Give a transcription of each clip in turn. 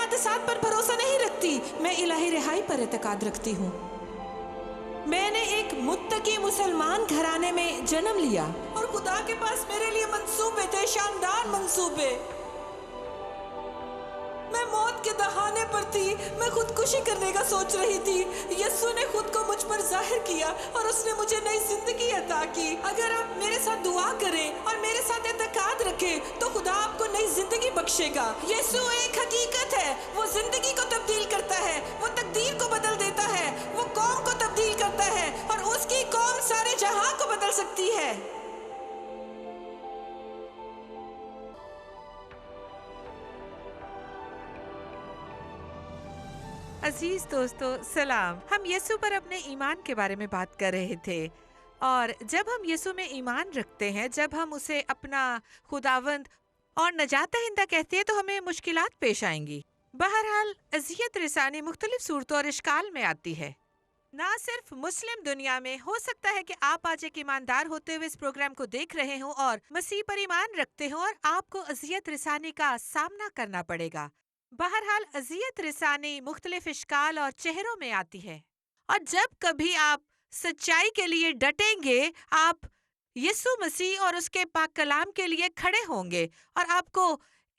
हादसात पर भरोसा नहीं रखती, मैं इलाही रिहाई पर एतकाद रखती हूँ। मैंने एक मुत्तकी मुसलमान घराने में जन्म लिया और खुदा के पास मेरे लिए मंसूबे थे, शानदार मंसूबे। मैं मौत के दहाने पर थी, मैं खुदकुशी करने का सोच रही थी। यीशु ने खुद को मुझ पर जाहिर किया और उसने मुझे नई जिंदगी अता की। अगर आप मेरे साथ दुआ करें और मेरे साथ एतकाद रखें तो खुदा आपको नई जिंदगी बख्शेगा। यीशु एक हकीकत है, वो जिंदगी को तब्दील करता है, वो तकदीर को बदल देता है, वो कौम को तब्दील करता है और उसकी कौम सारे जहां को बदल सकती है। अजीज दोस्तों सलाम। हम यीशु पर अपने ईमान के बारे में बात कर रहे थे और जब हम यीशु में ईमान रखते हैं, जब हम उसे अपना खुदावंद और नजात दहिंदा कहते हैं तो हमें मुश्किलात पेश आएंगी। बहरहाल अज़ियत रसानी मुख्तलिफ सूरतों और इश्काल में आती है। ना सिर्फ मुस्लिम दुनिया में, हो सकता है कि आप आज एक ईमानदार होते हुए इस प्रोग्राम को देख रहे हो और मसीह पर ईमान रखते हो और आपको अज़ियत रसानी का सामना करना पड़ेगा। बहरहाल अज़ियत रसानी मुख्तलिफ इश्काल और चेहरों में आती है और जब कभी आप सच्चाई के लिए डटेंगे, आप यीशु मसीह और उसके पाक कलाम के लिए खड़े होंगे और आपको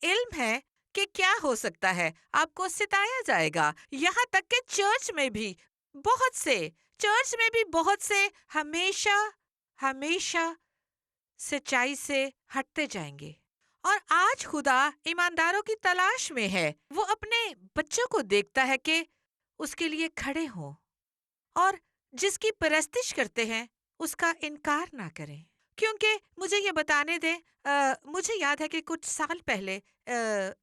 इल्म है कि क्या हो सकता है, आपको सिताया जाएगा। यहाँ तक कि चर्च में भी बहुत से हमेशा सच्चाई से हटते जाएंगे। और आज खुदा ईमानदारों की तलाश में है। वो अपने बच्चों को देखता है कि उसके लिए खड़े हों और जिसकी परस्तिश करते हैं उसका इनकार ना करें। क्योंकि मुझे ये बताने दें, मुझे याद है कि कुछ साल पहले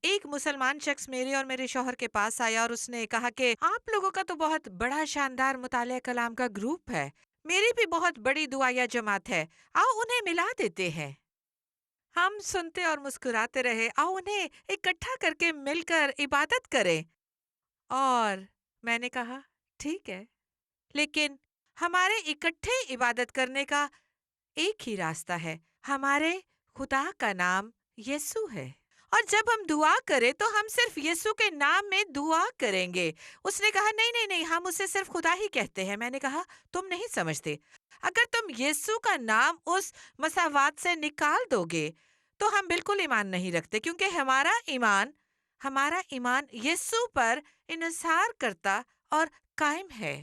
एक मुसलमान शख्स मेरे और मेरे शौहर के पास आया और उसने कहा कि आप लोगों का तो बहुत बड़ा शानदार मुताले कलाम का ग्रुप है, मेरी भी बहुत बड़ी दुआया जमात है, आओ उन्हें मिला देते हैं। हम सुनते और मुस्कुराते रहे, आओ उन्हें इकट्ठा करके मिलकर इबादत करें। और मैंने कहा ठीक है, लेकिन हमारे इकट्ठे इबादत करने का एक ही रास्ता है, हमारे खुदा का नाम यीशु है। और जब हम दुआ करें तो हम सिर्फ यीशु के नाम में दुआ करेंगे। उसने कहा नहीं, हम उसे सिर्फ खुदा ही कहते हैं। मैंने कहा तुम नहीं समझते, अगर तुम यीशु का नाम उस मसावात से निकाल दोगे तो हम बिल्कुल ईमान नहीं रखते, क्योंकि हमारा ईमान यीशु पर इन्हिसार करता और कायम है।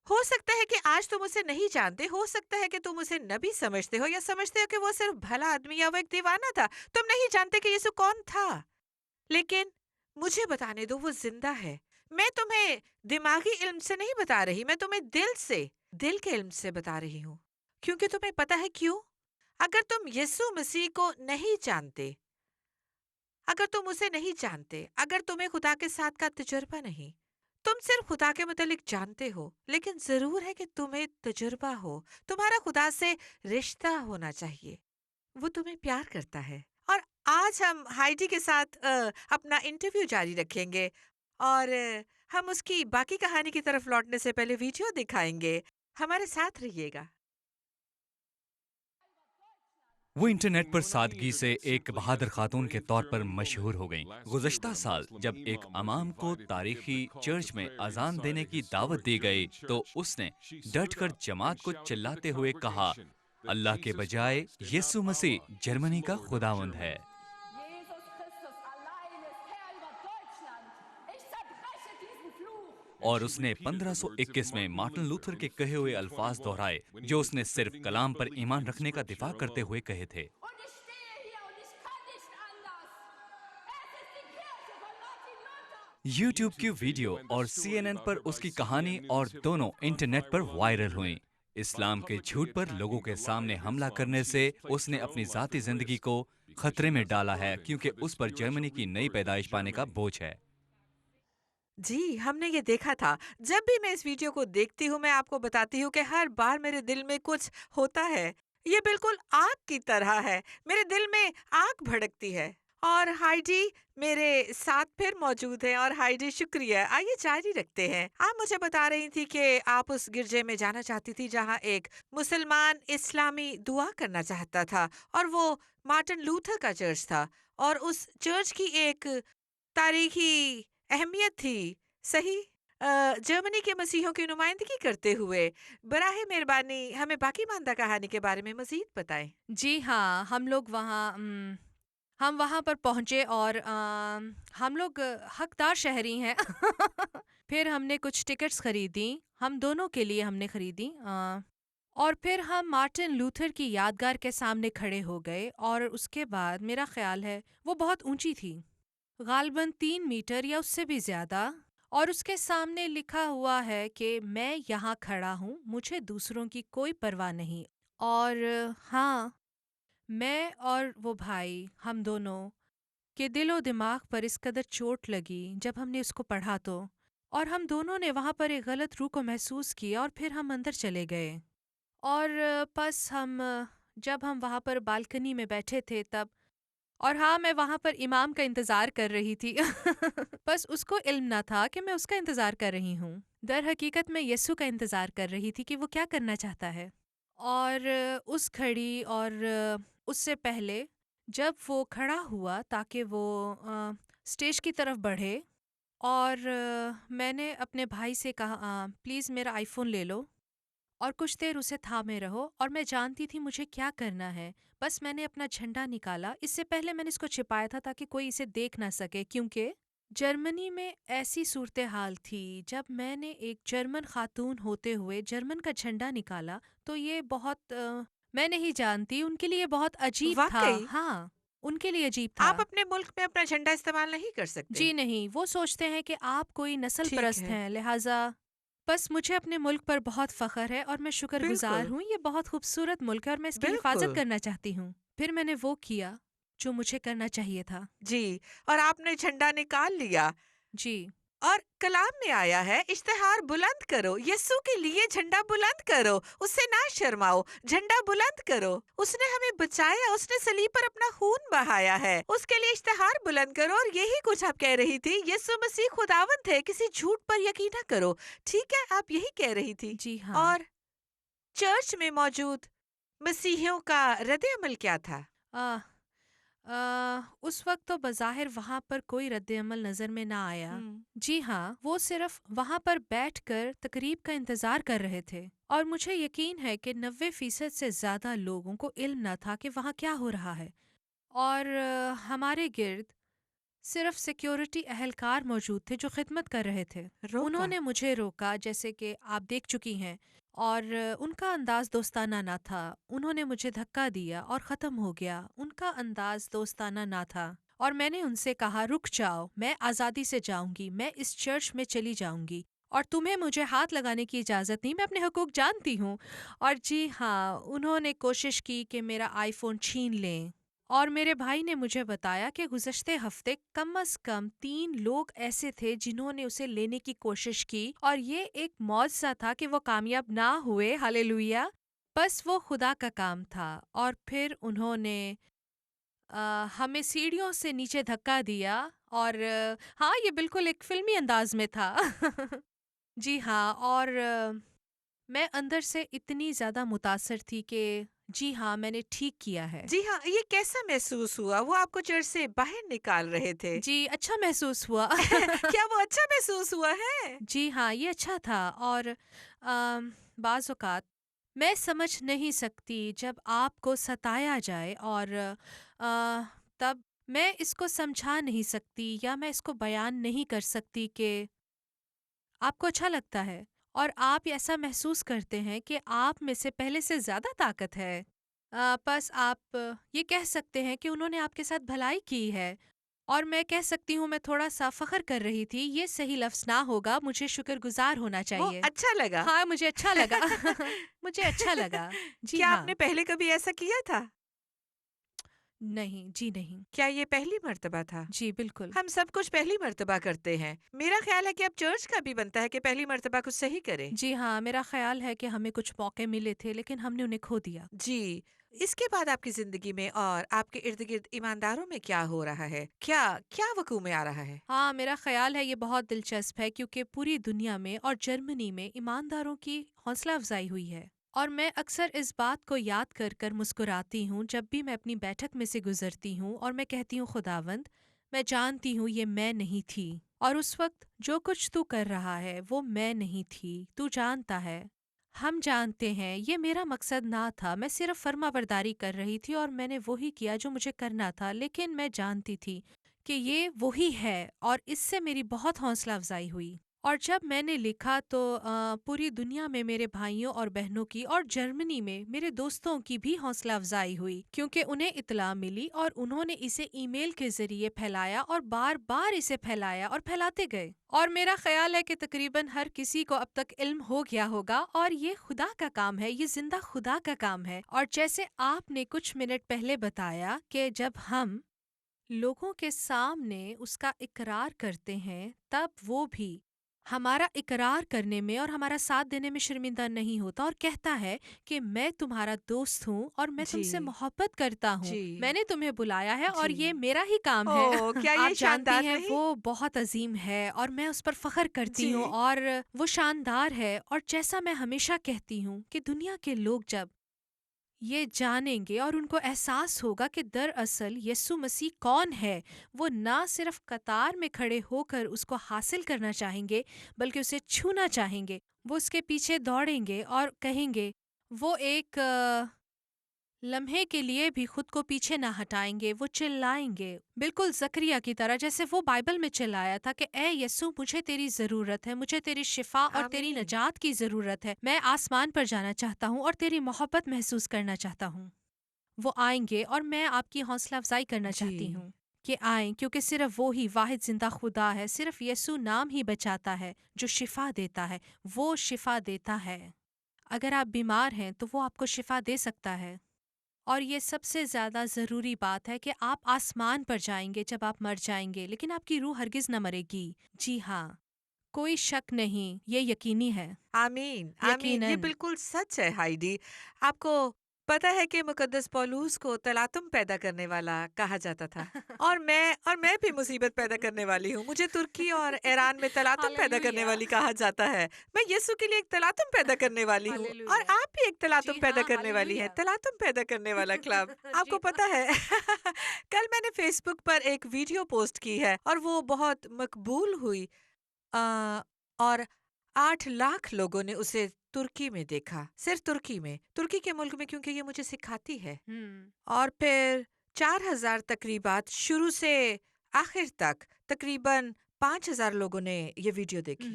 हो सकता है कि आज तुम उसे नहीं जानते, हो सकता है कि तुम उसे नबी समझते हो या समझते हो कि वो सिर्फ भला आदमी या वो एक दीवाना था। तुम नहीं जानते कि यीशु कौन था, लेकिन मुझे बताने दो, वो जिंदा है। मैं तुम्हें दिमागी इल्म से नहीं बता रही, मैं तुम्हें दिल के इल्म से बता रही हूँ। क्योंकि तुम्हें पता है क्यों? अगर तुम यीशु मसीह को नहीं जानते, अगर तुम उसे नहीं जानते, अगर तुम्हें खुदा के साथ का तजुर्बा नहीं, तुम सिर्फ खुदा के मुतालिक जानते हो, लेकिन जरूर है कि तुम्हें तजुर्बा हो, तुम्हारा खुदा से रिश्ता होना चाहिए, वो तुम्हें प्यार करता है। और आज हम हाइडी के साथ अपना इंटरव्यू जारी रखेंगे और हम उसकी बाकी कहानी की तरफ लौटने से पहले वीडियो दिखाएंगे। हमारे साथ रहिएगा। वो इंटरनेट पर सादगी से एक बहादुर खातून के तौर पर मशहूर हो गईं। गुज़श्ता साल जब एक अमाम को तारीखी चर्च में अजान देने की दावत दी गई तो उसने डटकर जमात को चिल्लाते हुए कहा, अल्लाह के बजाय यीशु मसीह जर्मनी का खुदावंद है। और उसने 1521 में मार्टिन लूथर के कहे हुए अल्फाज दोहराए जो उसने सिर्फ कलाम पर ईमान रखने का दिफा करते हुए कहे थे। YouTube की वीडियो और CNN पर उसकी कहानी और दोनों इंटरनेट पर वायरल हुई। इस्लाम के झूठ पर लोगों के सामने हमला करने से उसने अपनी जाती जिंदगी को खतरे में डाला है, क्योंकि उस पर जर्मनी की नई पैदाइश पाने का बोझ है। जी, हमने ये देखा था। जब भी मैं इस वीडियो को देखती हूँ, मैं आपको बताती हूँ कि हर बार मेरे दिल में कुछ होता है। ये बिल्कुल आग की तरह है, मेरे दिल में आग भड़कती है। और हाइडी मेरे साथ फिर मौजूद है। और हाइडी शुक्रिया, आइए जारी रखते हैं। आप मुझे बता रही थी कि आप उस गिरजे में जाना चाहती थी जहाँ एक मुसलमान इस्लामी दुआ करना चाहता था और वो मार्टिन लूथर का चर्च था और उस चर्च की एक तारीखी अहमियत थी, सही। जर्मनी के मसीहों की नुमाइंदगी करते हुए बराह मेहरबानी हमें बाकी मानदा कहानी के बारे में मज़ीद बताएँ। जी हाँ, हम वहाँ पर पहुँचे और हम लोग हकदार शहरी हैं। फिर हमने कुछ टिकट्स खरीदी, हम दोनों के लिए हमने खरीदी, और फिर हम मार्टिन लूथर की यादगार के सामने खड़े हो गए और उसके बाद मेरा ख़्याल है वो बहुत ऊँची थी, ग़ालिबन 3 मीटर या उससे भी ज़्यादा, और उसके सामने लिखा हुआ है कि मैं यहाँ खड़ा हूँ, मुझे दूसरों की कोई परवाह नहीं। और हाँ, मैं और वो भाई, हम दोनों के दिलो दिमाग पर इस कदर चोट लगी जब हमने उसको पढ़ा तो, और हम दोनों ने वहाँ पर एक गलत रूह को महसूस किया और फिर हम अंदर चले गए। और जब हम वहाँ पर बालकनी में बैठे थे तब, और हाँ, मैं वहाँ पर इमाम का इंतज़ार कर रही थी। बस उसको इल्म ना था कि मैं उसका इंतज़ार कर रही हूँ। दर हकीकत मैं यस्सु का इंतज़ार कर रही थी कि वो क्या करना चाहता है। और उस घड़ी और उससे पहले जब वो खड़ा हुआ ताकि वो स्टेज की तरफ बढ़े, और मैंने अपने भाई से कहा, प्लीज़ मेरा आईफ़ोन ले लो और कुछ देर उसे थामे रहो। और मैं जानती थी मुझे क्या करना है। बस मैंने अपना झंडा निकाला। इससे पहले मैंने इसको छिपाया था ताकि कोई इसे देख ना सके, क्योंकि जर्मनी में ऐसी सूरत हाल थी। जब मैंने एक जर्मन खातून होते हुए जर्मन का झंडा निकाला तो ये बहुत मैं नहीं जानती, उनके लिए बहुत अजीब था। वाक़ई? हाँ, उनके लिए अजीब था। आप अपने मुल्क में अपना झंडा इस्तेमाल नहीं कर सकते? जी नहीं, वो सोचते हैं कि आप कोई नस्ल ठीक परस्त है, हैं, लिहाजा बस मुझे अपने मुल्क पर बहुत फ़ख्र है और मैं शुक्रगुज़ार बिल्कुल, हूँ। ये बहुत खूबसूरत मुल्क है और मैं इसकी हिफ़ाज़त बिल्कुल। करना चाहती हूँ। फिर मैंने वो किया जो मुझे करना चाहिए था। जी, और आपने झंडा निकाल लिया जी। और कलाम में आया है, इश्तिहार बुलंद करो, यस्सु के लिए झंडा बुलंद करो, उससे ना शर्माओ, झंडा बुलंद करो। उसने हमें बचाया, उसने सलीब पर अपना खून बहाया है, उसके लिए इश्तिहार बुलंद करो। और यही कुछ आप कह रही थी, यस्सु मसीह खुदावंद है, किसी झूठ पर यकीन न करो। ठीक है, आप यही कह रही थी। जी हाँ। और चर्च में मौजूद मसीहियों का रद्द-ए-अमल क्या था? आह उस वक़्त तो बज़ाहिर वहाँ पर कोई रद्द-ए-अमल नज़र में ना आया। हुँ। जी हाँ, वो सिर्फ़ वहाँ पर बैठकर तक़रीब का इंतज़ार कर रहे थे, और मुझे यकीन है कि 90% से ज़्यादा लोगों को इल्म ना था कि वहाँ क्या हो रहा है। और हमारे गिर्द सिर्फ सिक्योरिटी अहलकार मौजूद थे जो खिदमत कर रहे थे। रोका? उन्होंने मुझे रोका, जैसे कि आप देख चुकी हैं, और उनका अंदाज दोस्ताना ना था। उन्होंने मुझे धक्का दिया और ख़त्म हो गया। उनका अंदाज दोस्ताना ना था और मैंने उनसे कहा, रुक जाओ, मैं आज़ादी से जाऊंगी, मैं इस चर्च में चली जाऊंगी और तुम्हें मुझे हाथ लगाने की इजाज़त नहीं, मैं अपने हकूक़ जानती हूँ। और जी हाँ, उन्होंने कोशिश की कि मेरा आईफ़ोन छीन लें। और मेरे भाई ने मुझे बताया कि गुज़श्ते हफ्ते कम अज़ कम 3 लोग ऐसे थे जिन्होंने उसे लेने की कोशिश की, और ये एक मौज़ज़ा था कि वो कामयाब ना हुए। हालेलुया! बस वो खुदा का काम था। और फिर उन्होंने हमें सीढ़ियों से नीचे धक्का दिया, और हाँ, ये बिल्कुल एक फ़िल्मी अंदाज़ में था। जी हाँ, और मैं अंदर से इतनी ज़्यादा मुतासिर थी कि जी हाँ, मैंने ठीक किया है। जी हाँ, ये कैसा महसूस हुआ? वो आपको चर्च से बाहर निकाल रहे थे। जी, अच्छा महसूस हुआ। क्या वो अच्छा महसूस हुआ है? जी हाँ, ये अच्छा था। और बाज़ औक़ात मैं समझ नहीं सकती जब आपको सताया जाए, और तब मैं इसको समझा नहीं सकती या मैं इसको बयान नहीं कर सकती कि आपको अच्छा लगता है और आप ऐसा महसूस करते हैं कि आप में से पहले से ज़्यादा ताकत है। बस आप ये कह सकते हैं कि उन्होंने आपके साथ भलाई की है, और मैं कह सकती हूँ मैं थोड़ा-सा फ़ख्र कर रही थी, ये सही लफ़्ज़ ना होगा, मुझे शुक्रगुज़ार होना वो चाहिए। अच्छा लगा? हाँ, मुझे अच्छा लगा। मुझे अच्छा लगा। जी क्या आपने हाँ। पहले कभी ऐसा किया था? नहीं, जी नहीं। क्या ये पहली मर्तबा था? जी, बिल्कुल। हम सब कुछ पहली मर्तबा करते हैं। मेरा ख़्याल है कि अब चर्च का भी बनता है कि पहली मर्तबा कुछ सही करे। जी हाँ, मेरा ख़्याल है कि हमें कुछ मौके मिले थे, लेकिन हमने उन्हें खो दिया। जी, इसके बाद आपकी ज़िंदगी में और आपके इर्द-गिर्द ईमानदारों में क्या हो रहा है? क्या क्या वक़ूअ में आ रहा है? हाँ, मेरा ख़्याल है ये बहुत दिलचस्प है, क्योंकि पूरी दुनिया में और जर्मनी में ईमानदारों की हौसला अफ़ज़ाई हुई है। और मैं अक्सर इस बात को याद कर कर मुस्कुराती हूँ जब भी मैं अपनी बैठक में से गुज़रती हूँ, और मैं कहती हूँ, खुदावंद, मैं जानती हूँ ये मैं नहीं थी, اور اس وقت جو کچھ تو کر رہا ہے وہ میں نہیں تھی، تو جانتا ہے، ہم جانتے ہیں یہ میرا مقصد نہ تھا، میں صرف فرما برداری کر رہی تھی اور میں نے وہی کیا جو مجھے کرنا تھا، لیکن میں جانتی تھی کہ یہ وہی ہے اور اس سے میری بہت حوصلہ افزائی ہوئی۔ اور جب میں نے لکھا تو پوری دنیا میں میرے بھائیوں اور بہنوں کی اور جرمنی میں میرے دوستوں کی بھی حوصلہ افزائی ہوئی، کیونکہ انہیں اطلاع ملی اور انہوں نے اسے ای میل کے ذریعے پھیلایا اور بار بار اسے پھیلایا اور پھیلاتے گئے، اور میرا خیال ہے کہ تقریباً ہر کسی کو اب تک علم ہو گیا ہوگا، اور یہ خدا کا کام ہے، یہ زندہ خدا کا کام ہے۔ اور جیسے آپ نے کچھ منٹ پہلے بتایا کہ جب ہم لوگوں کے سامنے اس کا اقرار کرتے ہیں تب وہ بھی ہمارا اقرار کرنے میں اور ہمارا ساتھ دینے میں شرمندہ نہیں ہوتا اور کہتا ہے کہ میں تمہارا دوست ہوں اور میں تم سے جی محبت کرتا ہوں، جی میں نے تمہیں بلایا ہے اور جی یہ میرا ہی کام ہے۔ او کیا یہ آپ جانتی شاندار ہیں نہیں؟ وہ بہت عظیم ہے اور میں اس پر فخر کرتی ہوں، جی اور وہ شاندار ہے، اور جیسا میں ہمیشہ کہتی ہوں کہ دنیا کے لوگ جب یہ جانیں گے اور ان کو احساس ہوگا کہ دراصل یسوع مسیح کون ہے، وہ نہ صرف قطار میں کھڑے ہو کر اس کو حاصل کرنا چاہیں گے بلکہ اسے چھونا چاہیں گے، وہ اس کے پیچھے دوڑیں گے اور کہیں گے، وہ ایک لمحے کے لیے بھی خود کو پیچھے نہ ہٹائیں گے، وہ چلائیں گے، بالکل زکریا کی طرح جیسے وہ بائبل میں چلایا تھا کہ اے یسوع مجھے تیری ضرورت ہے، مجھے تیری شفا اور تیری آمین نجات کی ضرورت ہے، میں آسمان پر جانا چاہتا ہوں اور تیری محبت محسوس کرنا چاہتا ہوں۔ وہ آئیں گے اور میں آپ کی حوصلہ افزائی کرنا چاہتی جی ہوں کہ آئیں، کیونکہ صرف وہی واحد زندہ خدا ہے، صرف یسوع نام ہی بچاتا ہے جو شفا دیتا ہے، وہ شفا دیتا ہے۔ اگر آپ بیمار ہیں تو وہ آپ کو شفا دے سکتا ہے، اور یہ سب سے زیادہ ضروری بات ہے کہ آپ آسمان پر جائیں گے جب آپ مر جائیں گے، لیکن آپ کی روح ہرگز نہ مرے گی۔ جی ہاں، کوئی شک نہیں، یہ یقینی ہے، آمین آمین، یہ یقیناً۔ بالکل سچ ہے ہائیڈی۔ آپ کو پتہ ہے کہ مقدس پولوس کو تلاطم پیدا کرنے والا کہا جاتا تھا، اور میں بھی مصیبت پیدا کرنے والی ہوں، مجھے ترکی اور ایران میں تلاطم پیدا کرنے ہاللویا، والی کہا جاتا ہے۔ میں یسوع کے لیے ایک تلاطم پیدا کرنے والی ہوں، اور ہاللویا، آپ بھی ایک جی تلاطم پیدا ہاں، کرنے والی ہیں، ہاللویا۔ تلاطم پیدا کرنے والا کلب۔ آپ جی کو ہاں۔ پتہ ہے کل میں نے فیس بک پر ایک ویڈیو پوسٹ کی ہے اور وہ بہت مقبول ہوئی، اور 8 لاکھ لوگوں نے اسے ترکی میں دیکھا، صرف ترکی کے ملک میں، کیونکہ یہ مجھے سکھاتی ہے۔ اور پھر 4,000 تقریبات شروع سے آخر تک، تقریباً 5,000 لوگوں نے یہ ویڈیو دیکھی۔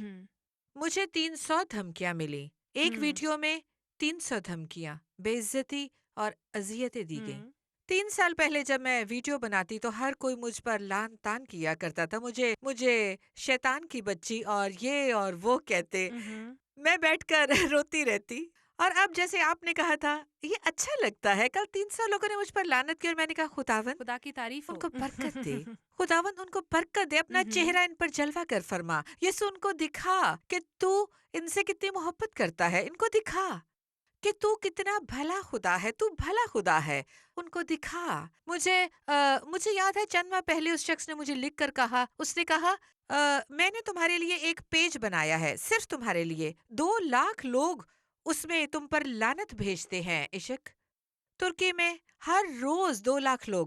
مجھے 300 دھمکیاں ملی، ایک ویڈیو میں 300 دھمکیاں، بے عزتی اور اذیتیں دی گئیں۔ 3 سال پہلے جب میں ویڈیو بناتی تو ہر کوئی مجھ پر لان تان کیا کرتا تھا، مجھے شیطان کی بچی اور یہ اور وہ کہتے، میں بیٹھ کر روتی رہتی۔ اور اب جیسے آپ نے کہا تھا، یہ اچھا لگتا ہے، کل 300 لوگوں نے مجھ پر لعنت کی اور میں نے کہا خداوند خدا کی تعریف ان ہو۔ کو برکت دے، خداوند ان کو برکت دے، اپنا چہرہ ان پر جلوہ کر فرما، یسوع ان کو دکھا کہ تو ان سے کتنی محبت کرتا ہے، ان کو دکھا کہ تو کتنا بھلا خدا ہے، تو بھلا خدا ہے، ان کو دکھا۔ مجھے یاد ہے چند ماہ پہلے اس شخص نے مجھے لکھ کر کہا، اس نے کہا میں نے تمہارے لیے ایک پیج بنایا ہے، صرف تمہارے لیے، 2 لاکھ لوگ اس میں تم پر لعنت بھیجتے ہیں۔ عشق ترکی میں ہر روز 2 لاکھ لوگ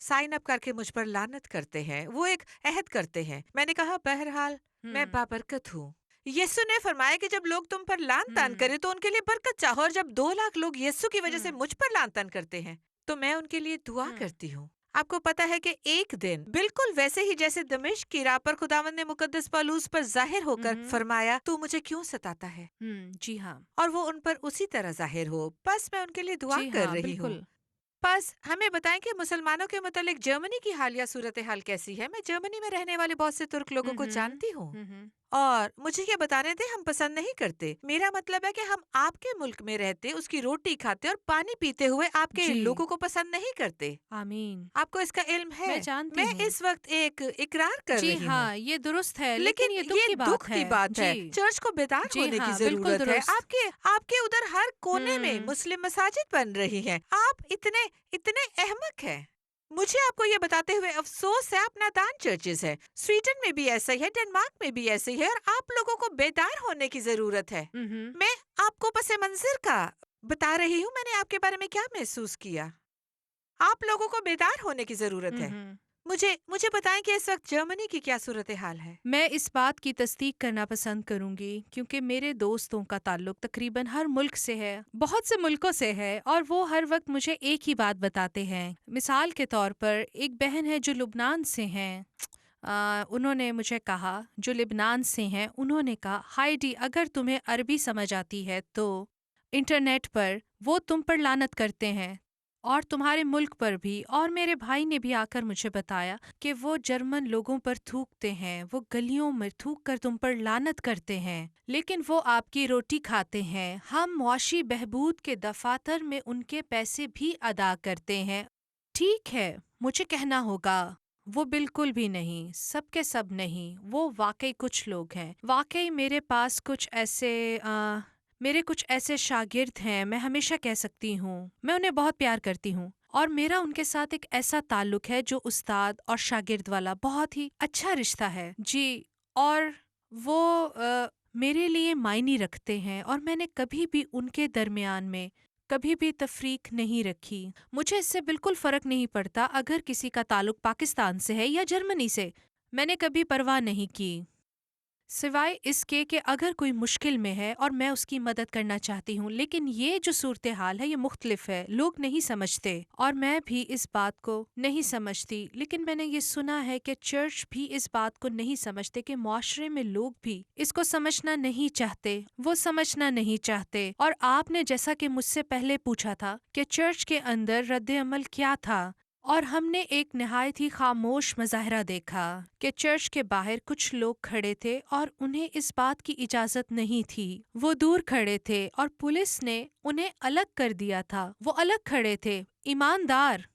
سائن اپ کر کے مجھ پر لعنت کرتے ہیں، وہ ایک عہد کرتے ہیں۔ میں نے کہا بہرحال میں بابرکت ہوں۔ یسوع نے فرمایا کہ جب لوگ تم پر لعن تان کریں تو ان کے لیے برکت چاہو، اور جب 2 لاکھ لوگ یسوع کی وجہ سے مجھ پر لعن تان کرتے ہیں تو میں ان کے لیے دعا کرتی ہوں۔ آپ کو پتا ہے کہ ایک دن بالکل ویسے ہی جیسے دمشق کی راہ پر خداوند نے مقدس پالوس پر ظاہر ہو کر فرمایا، تو مجھے کیوں ستاتا ہے، جی ہاں، اور وہ ان پر اسی طرح ظاہر ہو، بس میں ان کے لیے دعا جی کر ہاں، رہی ہوں۔ بالکل۔ بس ہمیں بتائیں کہ مسلمانوں کے متعلق جرمنی کی حالیہ صورتحال کیسی ہے؟ میں جرمنی میں رہنے والے بہت سے ترک لوگوں کو جانتی ہوں، اور مجھے یہ بتانے دیں، ہم پسند نہیں کرتے۔ میرا مطلب ہے کہ ہم آپ کے ملک میں رہتے، اس کی روٹی کھاتے اور پانی پیتے ہوئے آپ کے جی، لوگوں کو پسند نہیں کرتے۔ آمین، آپ کو اس کا علم ہے؟ میں جانتی میں ہوں۔ اس وقت ایک اقرار کر جی رہی ہوں، ہاں، یہ درست ہے، لیکن لیکن یہ یہ دکھ دکھ کی بات ہے۔ جی، چرچ کو بیدار جی ہونے کی ہاں، بالکل ضرورت ہے۔ درست۔ آپ کے ادھر ہر کونے میں ہوں، مسلم مساجد بن رہی ہیں، آپ اتنے احمق ہیں۔ مجھے آپ کو یہ بتاتے ہوئے افسوس ہے، آپ نادان چرچز ہے۔ سویڈن میں بھی ایسا ہی ہے، ڈنمارک میں بھی ایسا ہی ہے، اور آپ لوگوں کو بیدار ہونے کی ضرورت ہے۔ میں آپ کو پس منظر کا بتا رہی ہوں، میں نے آپ کے بارے میں کیا محسوس کیا۔ آپ لوگوں کو بیدار ہونے کی ضرورت ہے۔ मुझे मुझे बताएं कि इस वक्त जर्मनी की क्या सूरत हाल है। मैं इस बात की तस्दीक करना पसंद करूंगी क्योंकि मेरे दोस्तों का ताल्लुक तकरीबन हर मुल्क से है, बहुत से मुल्कों से है, और वो हर वक्त मुझे एक ही बात बताते हैं। मिसाल के तौर पर एक बहन है जो लुबनान से हैं। उन्होंने मुझे कहा, जो लिबनान से हैं, उन्होंने कहा, हाइडी अगर तुम्हें अरबी समझ आती है तो इंटरनेट पर वो तुम पर लानत करते हैं और तुम्हारे मुल्क पर भी। और मेरे भाई ने भी आकर मुझे बताया कि वो जर्मन लोगों पर थूकते हैं, वो गलियों में थूक कर तुम पर लानत करते हैं, लेकिन वो आपकी रोटी खाते हैं। हम मुआशी बहबूद के दफातर में उनके पैसे भी अदा करते हैं। ठीक है, मुझे कहना होगा वो बिल्कुल भी नहीं, सब के सब नहीं, वो वाकई कुछ लोग हैं। वाकई मेरे कुछ ऐसे शागिर्द हैं, मैं हमेशा कह सकती हूँ मैं उन्हें बहुत प्यार करती हूँ, और मेरा उनके साथ एक ऐसा ताल्लुक है जो उस्ताद और शागिर्द वाला बहुत ही अच्छा रिश्ता है जी। और वो मेरे लिए मायने रखते हैं, और मैंने कभी भी उनके दरमियान में कभी भी तफरीक नहीं रखी। मुझे इससे बिल्कुल फ़र्क नहीं पड़ता अगर किसी का ताल्लुक पाकिस्तान से है या जर्मनी से, मैंने कभी परवाह नहीं की, सिवाय इसके कि अगर कोई मुश्किल में है और मैं उसकी मदद करना चाहती हूँ। लेकिन ये जो सूरत हाल है ये मुख्तलिफ है, लोग नहीं समझते, और मैं भी इस बात को नहीं समझती। लेकिन मैंने ये सुना है कि चर्च भी इस बात को नहीं समझते, कि मुआशरे में लोग भी इसको समझना नहीं चाहते, वो समझना नहीं चाहते। और आपने जैसा कि मुझसे पहले पूछा था कि चर्च के अंदर रद्द अमल क्या था, और हमने एक नहायत ही खामोश मुजाहरा देखा कि चर्च के बाहर कुछ लोग खड़े थे और उन्हें इस बात की इजाज़त नहीं थी। वो दूर खड़े थे और पुलिस ने उन्हें अलग कर दिया था। वो अलग खड़े थे, ईमानदार,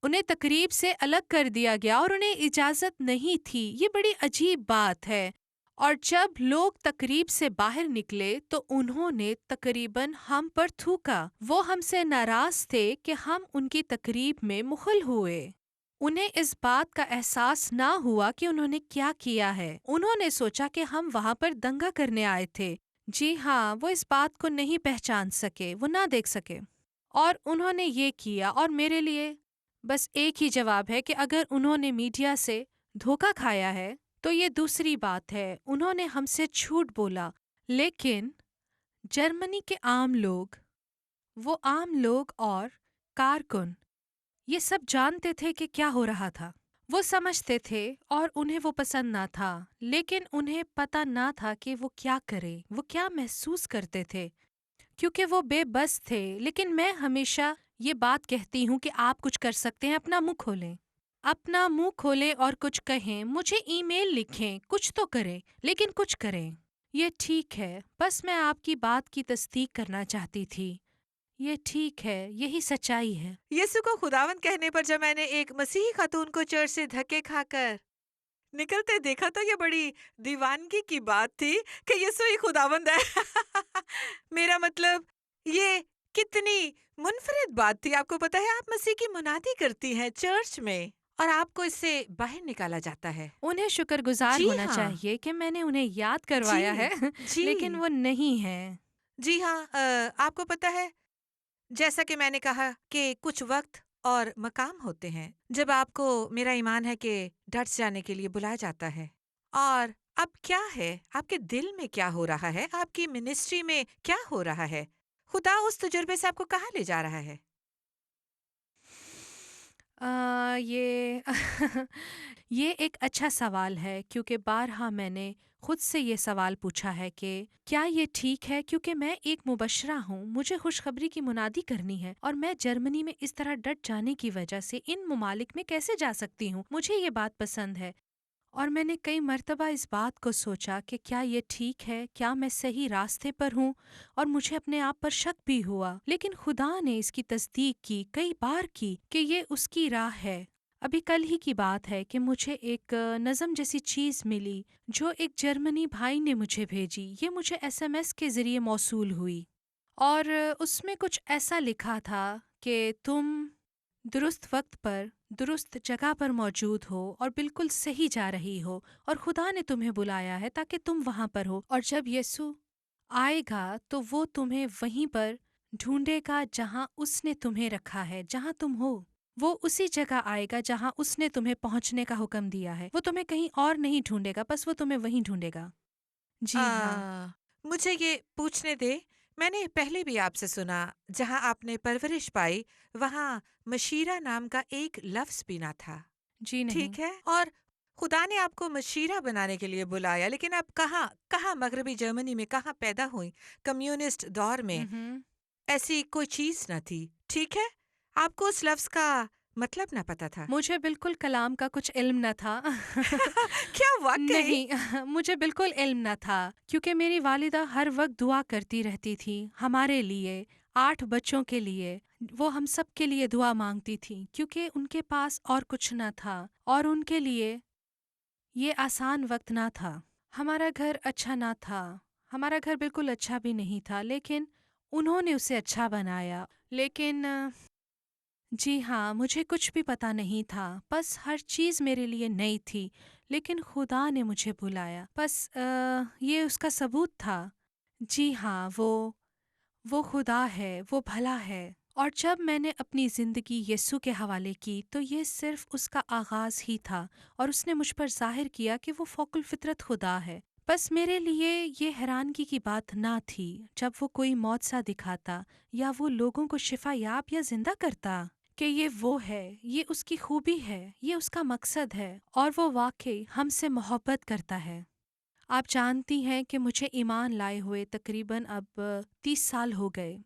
उन्हें तकरीब से अलग कर दिया गया और उन्हें इजाज़त नहीं थी। ये बड़ी अजीब बात है। और जब लोग तकरीब से बाहर निकले तो उन्होंने तकरीबन हम पर थूका। वो हमसे नाराज थे कि हम उनकी तकरीब में मुखल हुए। उन्हें इस बात का एहसास ना हुआ कि उन्होंने क्या किया है। उन्होंने सोचा कि हम वहाँ पर दंगा करने आए थे। जी हाँ, वो इस बात को नहीं पहचान सके, वो ना देख सके, और उन्होंने ये किया। और मेरे लिए बस एक ही जवाब है कि अगर उन्होंने मीडिया से धोखा खाया है तो ये दूसरी बात है, उन्होंने हमसे झूठ बोला। लेकिन जर्मनी के आम लोग, वो आम लोग और कारकुन, ये सब जानते थे कि क्या हो रहा था। वो समझते थे और उन्हें वो पसंद ना था, लेकिन उन्हें पता ना था कि वो क्या करें, वो क्या महसूस करते थे, क्योंकि वो बेबस थे। लेकिन मैं हमेशा ये बात कहती हूँ कि आप कुछ कर सकते हैं, अपना मुंह खोलें, अपना मुंह खोलें और कुछ कहें, मुझे ईमेल लिखें, कुछ तो करें, लेकिन कुछ करें। ये ठीक है, बस मैं आपकी बात की तस्दीक करना चाहती थी। ये ठीक है, यही सच्चाई है। यीशु को खुदावंद कहने पर जब मैंने एक मसीही खातून को चर्च से धक्के खाकर निकलते देखा तो ये बड़ी दीवानगी की बात थी कि यीशु ही खुदावंद है। मेरा मतलब, ये कितनी मुनफरिद बात थी। आपको पता है, आप मसीह की मुनादी करती हैं चर्च में और आपको इससे बाहर निकाला जाता है। उन्हें शुक्रगुजार जी होना हाँ। चाहिए कि मैंने उन्हें याद करवाया जी, है जी। लेकिन वो नहीं है। जी हाँ, आपको पता है, जैसा कि मैंने कहा कि कुछ वक्त और मकाम होते हैं जब आपको, मेरा ईमान है कि डट जाने के लिए बुलाया जाता है। और अब क्या है, आपके दिल में क्या हो रहा है, आपकी मिनिस्ट्री में क्या हो रहा है, खुदा उस तजुर्बे से आपको कहाँ ले जा रहा है। ये ये एक अच्छा सवाल है, क्योंकि बारहा मैंने खुद से ये सवाल पूछा है कि क्या ये ठीक है, क्योंकि मैं एक मुबशरा हूँ, मुझे खुशखबरी की मुनादी करनी है, और मैं जर्मनी में इस तरह डट जाने की वजह से इन ममालिक में कैसे जा सकती हूँ। मुझे ये बात पसंद है, और मैंने कई मर्तबा इस बात को सोचा कि क्या ये ठीक है, क्या मैं सही रास्ते पर हूँ, और मुझे अपने आप पर शक भी हुआ। लेकिन खुदा ने इसकी तस्दीक की, कई बार की, कि ये उसकी राह है। अभी कल ही की बात है कि मुझे एक नज़म जैसी चीज़ मिली जो एक जर्मनी भाई ने मुझे भेजी। ये मुझे एसएमएस के ज़रिए मौसूल हुई, और उसमें कुछ ऐसा लिखा था कि तुम दुरुस्त वक्त पर दुरुस्त जगह पर मौजूद हो और बिल्कुल सही जा रही हो, और खुदा ने तुम्हें बुलाया है ताकि तुम वहाँ पर हो, और जब यीशु आएगा तो वो तुम्हें वहीं पर ढूंढेगा जहाँ उसने तुम्हें रखा है, जहाँ तुम हो وہ اسی جگہ آئے گا جہاں اس نے تمہیں پہنچنے کا حکم دیا ہے۔ وہ تمہیں کہیں اور نہیں ڈھونڈے گا، بس وہ تمہیں وہیں ڈھونڈے گا۔ جی ہاں۔ مجھے یہ پوچھنے دے، میں نے پہلے بھی آپ سے سنا جہاں آپ نے پرورش پائی وہاں مشیرہ نام کا ایک لفظ بھی نہ تھا، جی نہیں۔ ٹھیک ہے؟ اور خدا نے آپ کو مشیرہ بنانے کے لیے بلایا، لیکن آپ کہاں کہاں مغربی جرمنی میں کہاں پیدا ہوئی؟ کمیونسٹ دور میں ہوں۔ ایسی کوئی چیز نہ تھی، ٹھیک ہے؟ آپ کو اس لفظ کا مطلب نہ پتا تھا؟ مجھے بالکل کلام کا کچھ علم نہ تھا۔ کیا واقعی؟ نہیں، مجھے بالکل علم نہ تھا، کیونکہ میری والدہ ہر وقت دعا کرتی رہتی تھی ہمارے لیے، 8 بچوں کے لیے۔ وہ ہم سب کے لیے دعا مانگتی تھی، کیونکہ ان کے پاس اور کچھ نہ تھا، اور ان کے لیے یہ آسان وقت نہ تھا۔ ہمارا گھر اچھا نہ تھا، ہمارا گھر بالکل اچھا بھی نہیں تھا، لیکن انہوں نے اسے اچھا بنایا۔ لیکن جی ہاں، مجھے کچھ بھی پتا نہیں تھا، بس ہر چیز میرے لیے نئی تھی، لیکن خدا نے مجھے بلایا، بس یہ اس کا ثبوت تھا۔ جی ہاں، وہ خدا ہے، وہ بھلا ہے۔ اور جب میں نے اپنی زندگی یسوع کے حوالے کی تو یہ صرف اس کا آغاز ہی تھا، اور اس نے مجھ پر ظاہر کیا کہ وہ فوق الفطرت خدا ہے۔ بس میرے لیے یہ حیرانگی کی بات نہ تھی جب وہ کوئی معجزہ دکھاتا یا وہ لوگوں کو شفا یاب یا زندہ کرتا، کہ یہ وہ ہے، یہ اس کی خوبی ہے، یہ اس کا مقصد ہے، اور وہ واقعی ہم سے محبت کرتا ہے۔ آپ جانتی ہیں کہ مجھے ایمان لائے ہوئے تقریباً اب 30 سال ہو گئے،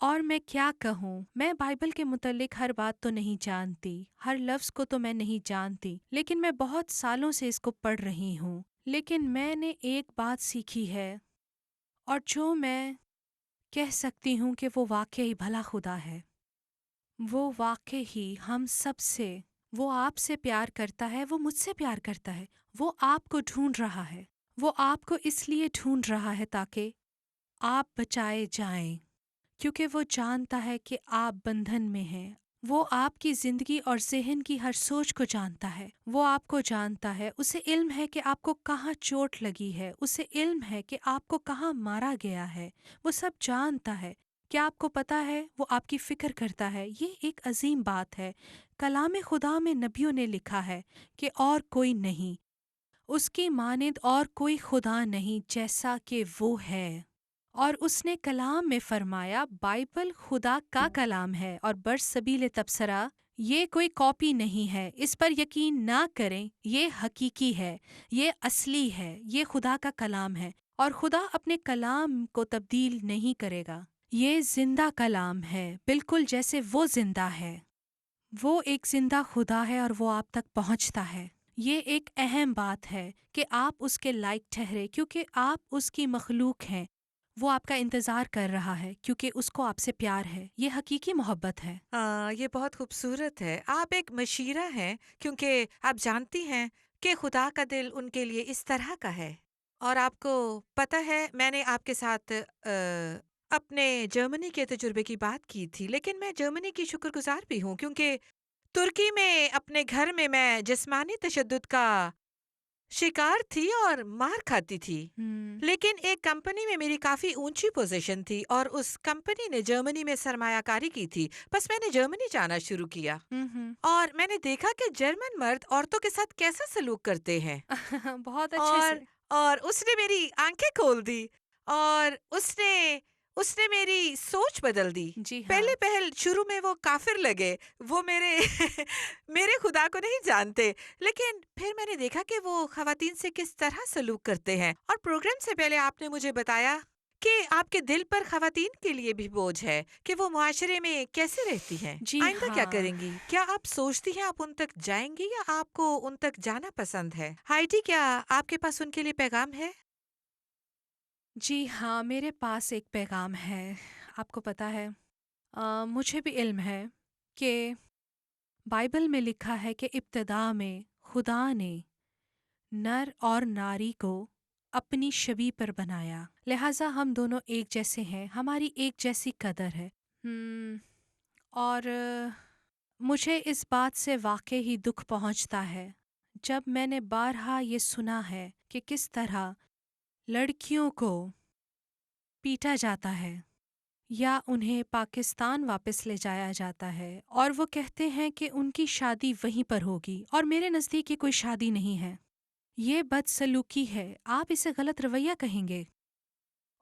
اور میں کیا کہوں، میں بائبل کے متعلق ہر بات تو نہیں جانتی، ہر لفظ کو تو میں نہیں جانتی، لیکن میں بہت سالوں سے اس کو پڑھ رہی ہوں۔ لیکن میں نے ایک بات سیکھی ہے، اور جو میں کہہ سکتی ہوں کہ وہ واقعی بھلا خدا ہے۔ وہ واقعی ہی ہم سب سے، وہ آپ سے پیار کرتا ہے، وہ مجھ سے پیار کرتا ہے، وہ آپ کو ڈھونڈ رہا ہے، وہ آپ کو اس لیے ڈھونڈ رہا ہے تاکہ آپ بچائے جائیں، کیونکہ وہ جانتا ہے کہ آپ بندھن میں ہیں۔ وہ آپ کی زندگی اور ذہن کی ہر سوچ کو جانتا ہے، وہ آپ کو جانتا ہے، اسے علم ہے کہ آپ کو کہاں چوٹ لگی ہے، اسے علم ہے کہ آپ کو کہاں مارا گیا ہے، وہ سب جانتا ہے۔ کیا آپ کو پتا ہے وہ آپ کی فکر کرتا ہے؟ یہ ایک عظیم بات ہے۔ کلام خدا میں نبیوں نے لکھا ہے کہ اور کوئی نہیں، اس کی مانند اور کوئی خدا نہیں جیسا کہ وہ ہے۔ اور اس نے کلام میں فرمایا بائبل خدا کا کلام ہے اور برسبیل تبصرہ، یہ کوئی کاپی نہیں ہے، اس پر یقین نہ کریں، یہ حقیقی ہے، یہ اصلی ہے، یہ خدا کا کلام ہے، اور خدا اپنے کلام کو تبدیل نہیں کرے گا۔ یہ زندہ کلام ہے، بالکل جیسے وہ زندہ ہے۔ وہ ایک زندہ خدا ہے اور وہ آپ تک پہنچتا ہے۔ یہ ایک اہم بات ہے کہ آپ اس کے لائق ٹھہرے، کیونکہ آپ اس کی مخلوق ہیں۔ وہ آپ کا انتظار کر رہا ہے کیونکہ اس کو آپ سے پیار ہے۔ یہ حقیقی محبت ہے۔ یہ بہت خوبصورت ہے۔ آپ ایک مشیرہ ہیں کیونکہ آپ جانتی ہیں کہ خدا کا دل ان کے لیے اس طرح کا ہے۔ اور آپ کو پتہ ہے میں نے آپ کے ساتھ اپنے جرمنی کے تجربے کی بات کی تھی، لیکن میں جرمنی کی شکر گزار بھی ہوں کیونکہ ترکی میں اپنے گھر میں جسمانی تشدد کا شکار تھی اور مار کھاتی تھی، لیکن ایک کمپنی میں میری کافی اونچی پوزیشن تھی اور اس کمپنی نے جرمنی میں سرمایہ کاری کی تھی، بس میں نے جرمنی جانا شروع کیا اور میں نے دیکھا کہ جرمن مرد عورتوں کے ساتھ کیسا سلوک کرتے ہیں، بہت اچھے اور سے۔ اور اس نے میری آنکھیں کھول دی اور اس نے میری سوچ بدل دی۔ جی ہاں۔ پہلے پہل شروع میں وہ کافر لگے، وہ میرے میرے خدا کو نہیں جانتے، لیکن پھر میں نے دیکھا کہ وہ خواتین سے کس طرح سلوک کرتے ہیں، اور پروگرام سے پہلے آپ نے مجھے بتایا کہ آپ کے دل پر خواتین کے لیے بھی بوجھ ہے کہ وہ معاشرے میں کیسے رہتی ہیں۔ جی آئندہ کیا ہاں۔ کریں گی؟ کیا آپ سوچتی ہیں آپ ان تک جائیں گی یا آپ کو ان تک جانا پسند ہے؟ ہائیڈی، کیا آپ کے پاس ان کے لیے پیغام ہے؟ جی ہاں، میرے پاس ایک پیغام ہے۔ آپ کو پتہ ہے، مجھے بھی علم ہے کہ بائبل میں لکھا ہے کہ ابتدا میں خدا نے نر اور ناری کو اپنی شبیہ پر بنایا، لہٰذا ہم دونوں ایک جیسے ہیں، ہماری ایک جیسی قدر ہے۔ اور مجھے اس بات سے واقعی ہی دکھ پہنچتا ہے جب میں نے بارہا یہ سنا ہے کہ کس طرح لڑکیوں کو پیٹا جاتا ہے، या उन्हें पाकिस्तान वापस ले जाया जाता है और वो कहते हैं कि उनकी शादी वहीं पर होगी और मेरे नज़दीक ये कोई शादी नहीं है। ये बदसलूकी है, आप इसे गलत रवैया कहेंगे।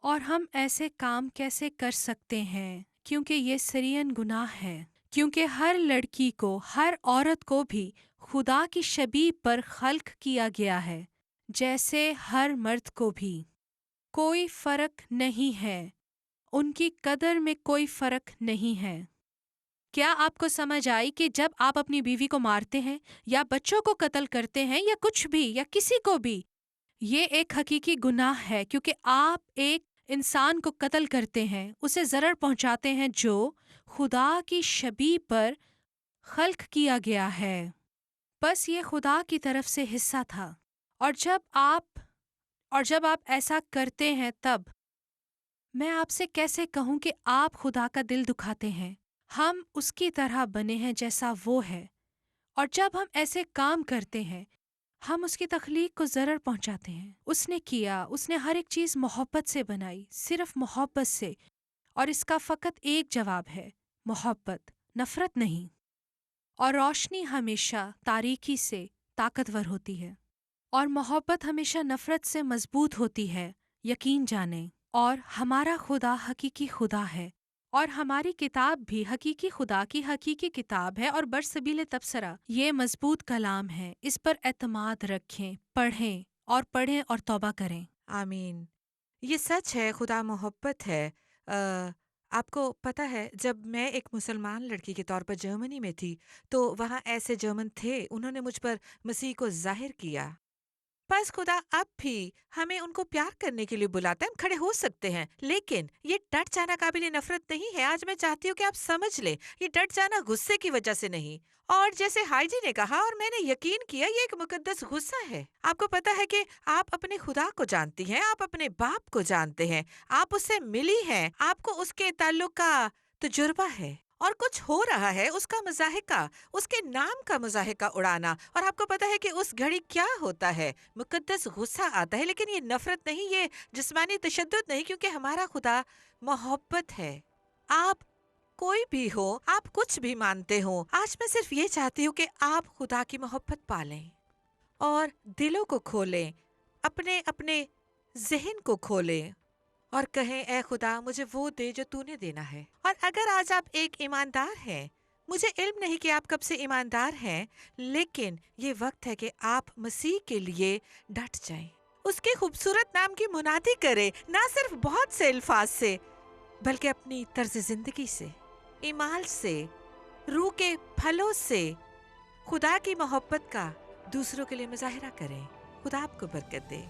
और हम ऐसे काम कैसे कर सकते हैं, क्योंकि ये सरियन गुनाह है। क्योंकि हर लड़की को, हर औरत को भी खुदा की शबीह पर खल्क किया गया है, जैसे हर मर्द को भी। कोई फर्क नहीं है, उनकी कदर में कोई फर्क नहीं है। क्या आपको समझ आई कि जब आप अपनी बीवी को मारते हैं या बच्चों को कत्ल करते हैं या कुछ भी या किसी को भी, ये एक हकीकी गुनाह है, क्योंकि आप एक इंसान को कत्ल करते हैं, उसे ज़रर पहुंचाते हैं जो खुदा की शबीह पर खल्क किया गया है। बस ये खुदा की तरफ से हिस्सा था। और जब आप ऐसा करते हैं, तब मैं आपसे कैसे कहूँ कि आप खुदा का दिल दुखाते हैं। हम उसकी तरह बने हैं जैसा वो है, और जब हम ऐसे काम करते हैं हम उसकी तख्लीक को ज़रर पहुंचाते हैं। उसने किया, उसने हर एक चीज़ मोहब्बत से बनाई, सिर्फ मोहब्बत से। और इसका फ़कत एक जवाब है, मोहब्बत, नफ़रत नहीं। और रोशनी हमेशा तारीकी से ताकतवर होती है, और मोहब्बत हमेशा नफ़रत से मजबूत होती है, यकीन जाने। और हमारा खुदा हकीकी खुदा है, और हमारी किताब भी हकीकी खुदा की हकीकी किताब है और बरसबील तबसरा ये मजबूत कलाम है। इस पर एतमाद रखें, पढ़ें और तौबा करें। आमीन। ये सच है, खुदा मोहब्बत है। आपको पता है, जब मैं एक मुसलमान लड़की के तौर पर जर्मनी में थी, तो वहाँ ऐसे जर्मन थे, उन्होंने मुझ पर मसीह को जाहिर किया। बस खुदा अब भी हमें उनको प्यार करने के लिए बुलाता है। हम खड़े हो सकते हैं, लेकिन ये डट जाना काबिल नफरत नहीं है। आज मैं चाहती हूँ कि आप समझ लें, ये डट जाना गुस्से की वजह से नहीं। और जैसे हाईजी ने कहा और मैंने यकीन किया, ये एक मुकद्दस गुस्सा है। आपको पता है कि आप अपने खुदा को जानती हैं, आप अपने बाप को जानते हैं, आप उससे मिली हैं, आपको उसके ताल्लुक का तजुर्बा है, और कुछ हो रहा है उसका मजाहिका, उसके नाम का मजाहिका उड़ाना। और आपको पता है कि उस घड़ी क्या होता है, मुकद्दस गुस्सा आता है। लेकिन ये नफरत नहीं, ये जिस्मानी तशद्दुद नहीं, क्योंकि हमारा खुदा मोहब्बत है। आप कोई भी हो, आप कुछ भी मानते हो, आज मैं सिर्फ ये चाहती हूँ कि आप खुदा की मोहब्बत पालें और दिलों को खोलें, अपने अपने जहन को खोलें और कहें, ए खुदा, मुझे वो दे जो तूने देना है। और अगर आज आप एक ईमानदार हैं, मुझे इल्म नहीं कि आप कब से ईमानदार हैं, लेकिन ये वक्त है कि आप मसीह के लिए डट जाएं, उसके खूबसूरत नाम की मुनादी करें, ना सिर्फ बहुत से अल्फाज से, बल्कि अपनी तर्ज जिंदगी से, ईमाल से, रूह के फलों से खुदा की मोहब्बत का दूसरों के लिए मुजाहिरा करें। खुदा आपको बरकत दे।